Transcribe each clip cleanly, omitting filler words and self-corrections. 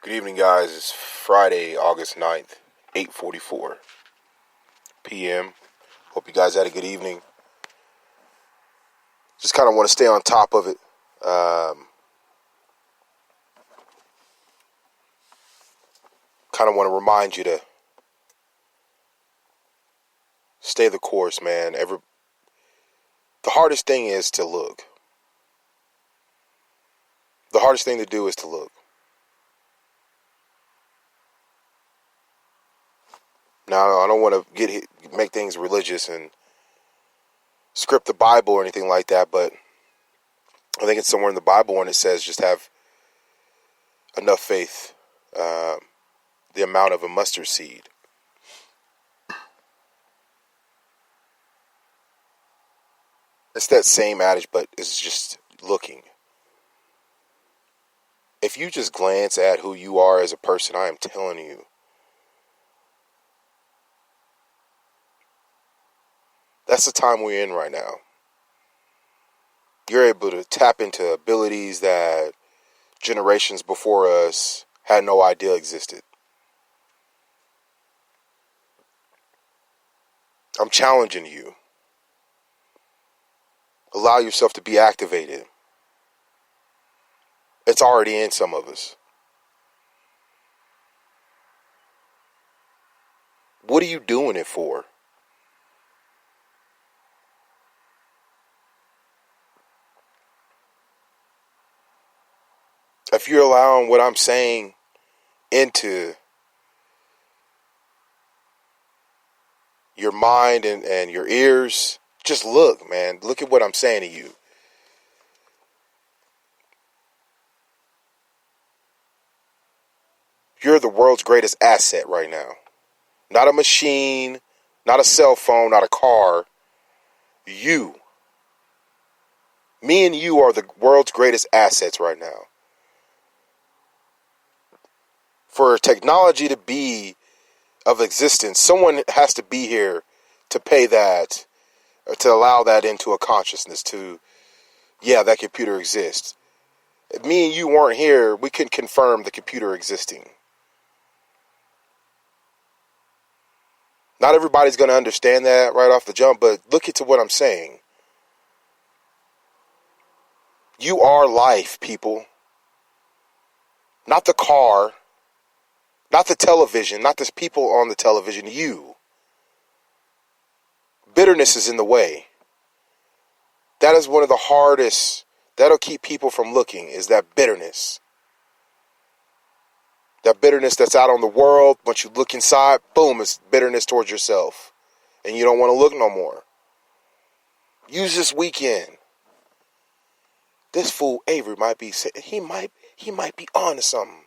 Good evening, guys. It's Friday, August 9th, 8:44 p.m. Hope you guys had a good evening. Just kind of want to stay on top of it. Kind of want to remind you to stay the course, man. The hardest thing is to look. The hardest thing to do is to look. Now, I don't want to make things religious and script the Bible or anything like that, but I think it's somewhere in the Bible when it says just have enough faith, the amount of a mustard seed. It's that same adage, but it's just looking. If you just glance at who you are as a person, I am telling you, that's the time we're in right now. You're able to tap into abilities that generations before us had no idea existed. I'm challenging you. Allow yourself to be activated. It's already in some of us. What are you doing it for? If you're allowing what I'm saying into your mind and your ears, just look, man. Look at what I'm saying to you. You're the world's greatest asset right now. Not a machine, not a cell phone, not a car. You. Me and you are the world's greatest assets right now. For technology to be of existence, someone has to be here to pay that, or to allow that into a consciousness that computer exists. If me and you weren't here, we couldn't confirm the computer existing. Not everybody's going to understand that right off the jump, but look into what I'm saying. You are life, people. Not the car, not the television, not the people on the television, you. Bitterness is in the way. That is one of the hardest, that'll keep people from looking, is that bitterness. That bitterness that's out on the world, once you look inside, boom, it's bitterness towards yourself. And you don't want to look no more. Use this weekend. This fool Avery might be, he might be on to something.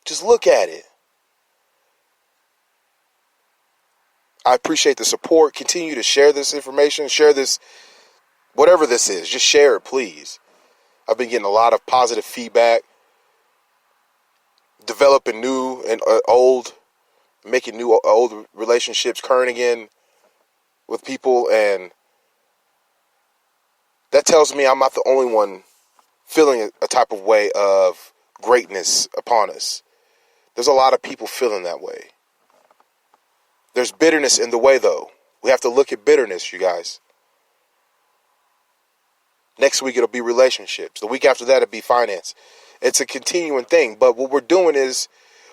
Just look at it. I appreciate the support. Continue to share this information. Share this, whatever this is. Just share it, please. I've been getting a lot of positive feedback. Developing new and old. Making new old relationships current again with people. And that tells me I'm not the only one feeling a type of way of greatness upon us. There's a lot of people feeling that way. There's bitterness in the way, though. We have to look at bitterness, you guys. Next week, it'll be relationships. The week after that, it'll be finance. It's a continuing thing. But what we're doing is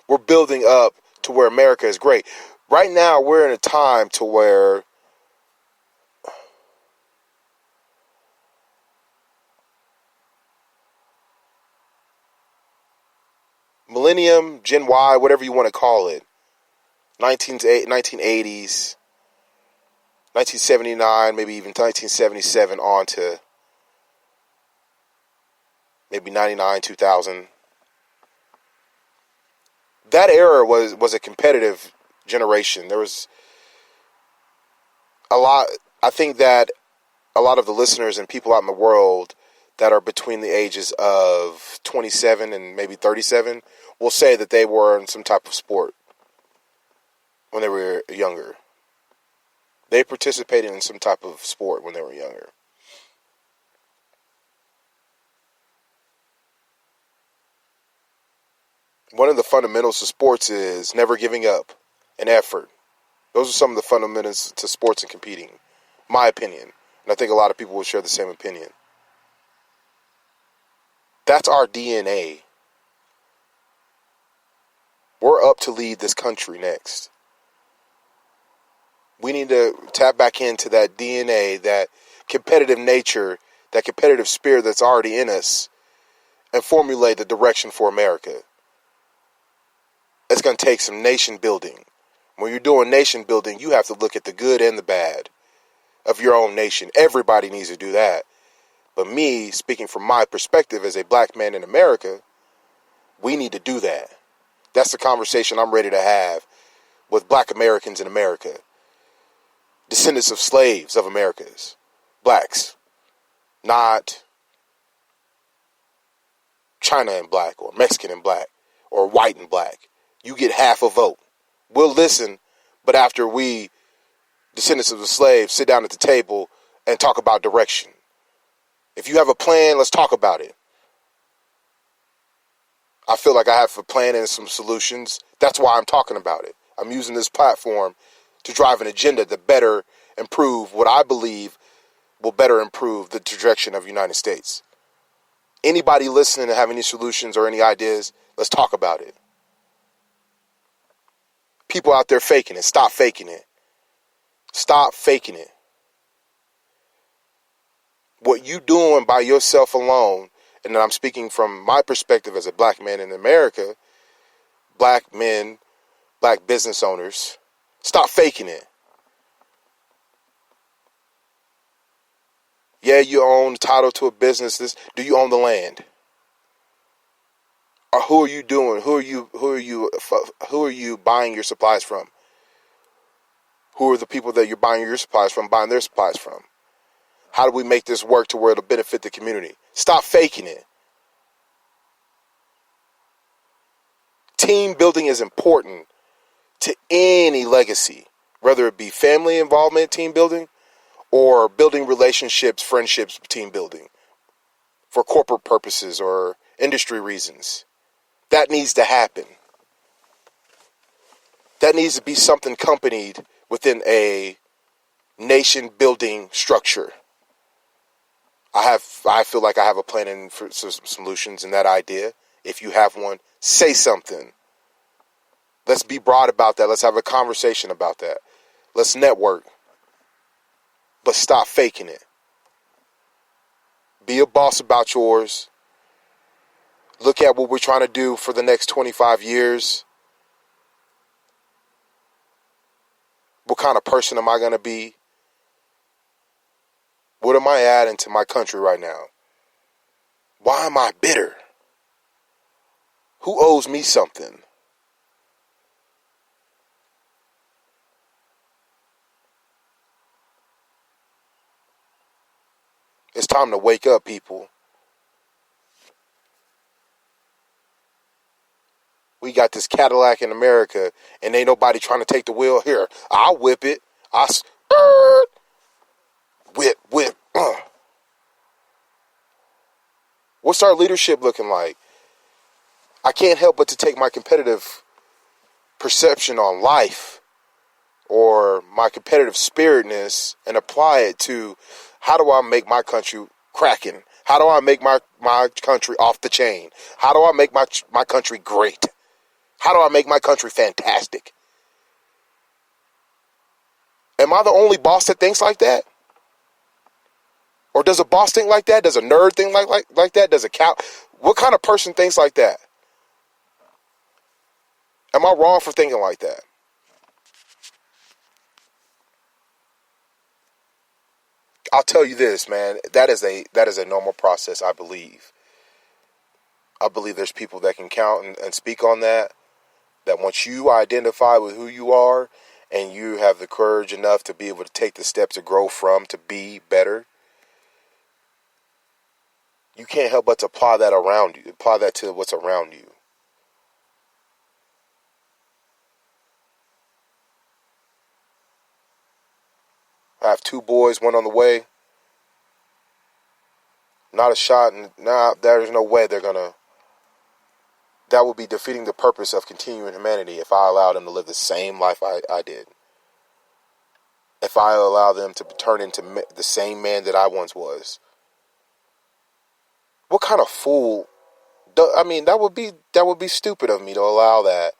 we're building up to where America is great. Right now, we're in a time to where Millennium, Gen Y, whatever you want to call it, 1980s, 1979, maybe even 1977 on to maybe 99, 2000. That era was a competitive generation. There was a lot. I think that a lot of the listeners and people out in the world that are between the ages of 27 and maybe 37 will say that they were in some type of sport when they were younger. They participated in some type of sport when they were younger. One of the fundamentals of sports is never giving up and effort. Those are some of the fundamentals to sports and competing, my opinion. And I think a lot of people will share the same opinion. That's our DNA. We're up to lead this country next. We need to tap back into that DNA, that competitive nature, that competitive spirit that's already in us, and formulate the direction for America. It's going to take some nation building. When you're doing nation building, you have to look at the good and the bad of your own nation. Everybody needs to do that. But me, speaking from my perspective as a black man in America, we need to do that. That's the conversation I'm ready to have with black Americans in America. Descendants of slaves of Americas. Blacks. Not China and black, or Mexican and black, or white and black. You get half a vote. We'll listen, but after we, descendants of the slaves, sit down at the table and talk about direction. If you have a plan, let's talk about it. I feel like I have a plan and some solutions. That's why I'm talking about it. I'm using this platform to drive an agenda to better improve what I believe will better improve the trajectory of the United States. Anybody listening and have any solutions or any ideas, let's talk about it. People out there faking it. Stop faking it. Stop faking it. What you doing by yourself alone, and I'm speaking from my perspective as a black man in America, black men, black business owners, stop faking it. Yeah, you own title to a business. Do you own the land? Or who are you doing? Who are you buying your supplies from? Who are the people that you're buying your supplies from, buying their supplies from? How do we make this work to where it'll benefit the community? Stop faking it. Team building is important to any legacy, whether it be family involvement, team building, or building relationships, friendships, team building for corporate purposes or industry reasons. That needs to happen. That needs to be something accompanied within a nation building structure. I feel like I have a plan and for some solutions in that idea. If you have one, say something. Let's be broad about that. Let's have a conversation about that. Let's network. But stop faking it. Be a boss about yours. Look at what we're trying to do for the next 25 years. What kind of person am I going to be? What am I adding to my country right now? Why am I bitter? Who owes me something? It's time to wake up, people. We got this Cadillac in America, and ain't nobody trying to take the wheel. Here, I'll whip it. Whip. What's our leadership looking like? I can't help but to take my competitive perception on life or my competitive spiritness and apply it to how do I make my country cracking? How do I make my country off the chain? How do I make my country great? How do I make my country fantastic? Am I the only boss that thinks like that? Or does a boss think like that? Does a nerd think like that? Does a cow? What kind of person thinks like that? Am I wrong for thinking like that? I'll tell you this, man. That is a normal process, I believe. I believe there's people that can count and speak on that. That once you identify with who you are and you have the courage enough to be able to take the steps to grow from, to be better, you can't help but to apply that around you. Apply that to what's around you. I have 2 boys, one on the way. Not a shot, and there's no way they're gonna that would be defeating the purpose of continuing humanity if I allow them to live the same life I did. If I allow them to turn into the same man that I once was. What kind of fool? I mean, that would be stupid of me to allow that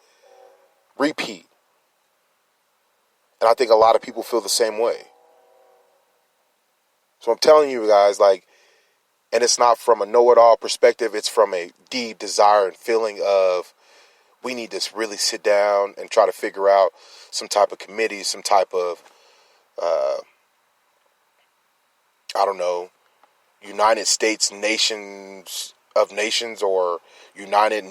repeat. And I think a lot of people feel the same way. So I'm telling you guys, like, and it's not from a know-it-all perspective. It's from a deep desire and feeling of we need to really sit down and try to figure out some type of committee, some type of, I don't know, United States Nations of Nations or United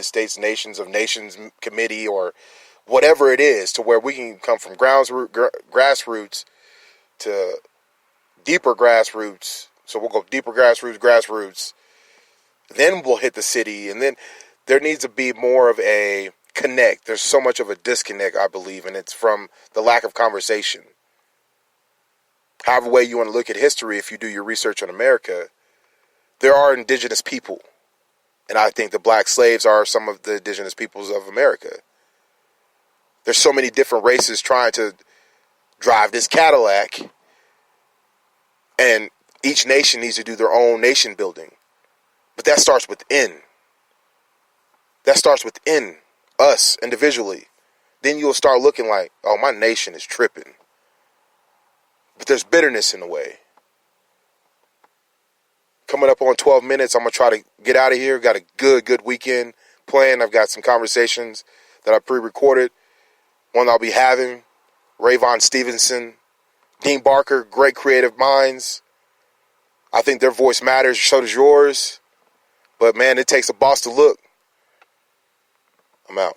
States Nations of Nations Committee or whatever it is, to where we can come from grassroots to deeper grassroots. So we'll go deeper grassroots. Then we'll hit the city. And then there needs to be more of a connect. There's so much of a disconnect, I believe, and it's from the lack of conversation. However way you want to look at history, if you do your research on America, there are indigenous people. And I think the black slaves are some of the indigenous peoples of America. There's so many different races trying to drive this Cadillac. And each nation needs to do their own nation building. But that starts within. That starts within us individually. Then you'll start looking like, oh, my nation is tripping. But there's bitterness in the way. Coming up on 12 minutes, I'm going to try to get out of here. Got a good weekend planned. I've got some conversations that I pre-recorded. One I'll be having. Rayvon Stevenson, Dean Barker, great creative minds. I think their voice matters, so does yours. But, man, it takes a boss to look. I'm out.